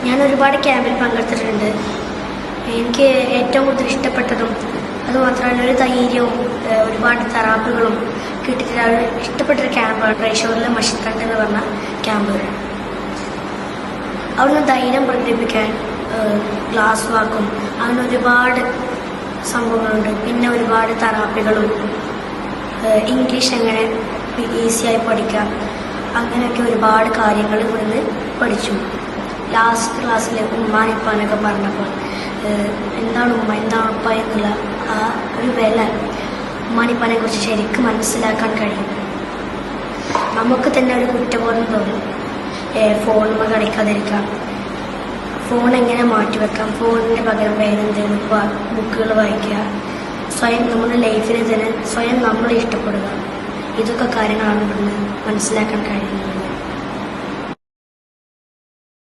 ഞാൻ ഒരുപാട് ക്യാമ്പിൽ പങ്കെടുത്തിട്ടുണ്ട്. എനിക്ക് ഏറ്റവും കൂടുതൽ ഇഷ്ടപ്പെട്ടതും അതുമാത്രമല്ല ഒരു ധൈര്യവും ഒരുപാട് തെറാപ്പികളും കിട്ടിയിട്ട് ഇഷ്ടപ്പെട്ടൊരു ക്യാമ്പാണ് റേഷോറിലെ മഷിത്തണ്ട് എന്ന് പറഞ്ഞ ക്യാമ്പ്. അവിടുന്ന് ധൈര്യം പ്രകടിപ്പിക്കാൻ ഗ്ലാസ് വാക്കും അങ്ങനെ ഒരുപാട് സംഭവങ്ങളുണ്ട്. പിന്നെ ഒരുപാട് തെറാപ്പികളും ഇംഗ്ലീഷ് എങ്ങനെ ഈസിയായി പഠിക്കാം അങ്ങനെയൊക്കെ ഒരുപാട് കാര്യങ്ങൾ ഇവിടുന്ന് പഠിച്ചു. ലാസ്റ്റ് ക്ലാസ്സിൽ ഉമ്മാനിപ്പാനൊക്കെ പറഞ്ഞപ്പോൾ എന്താണ് ഉമ്മ എന്താണ് ഉപ്പ എന്നുള്ള ആ ഒരു വില ഉമ്മാനിപ്പാനെ കുറിച്ച് ശരിക്കും മനസ്സിലാക്കാൻ കഴിയും. നമുക്ക് തന്നെ ഒരു കുറ്റബോധം തോന്നും. ഫോണിൽ കളിക്കാതിരിക്കാം, ഫോൺ എങ്ങനെ മാറ്റിവെക്കാം, ഫോണിന് പകരം വേറെ എന്തെങ്കിലും ബുക്കുകൾ വായിക്കുക, സ്വയം നമ്മുടെ ലൈഫിനെ തന്നെ സ്വയം നമ്മൾ ഇഷ്ടപ്പെടുക, ഇതൊക്കെ കാര്യങ്ങളാണ് ഇവിടുന്ന് മനസ്സിലാക്കാൻ കഴിയുന്നത്.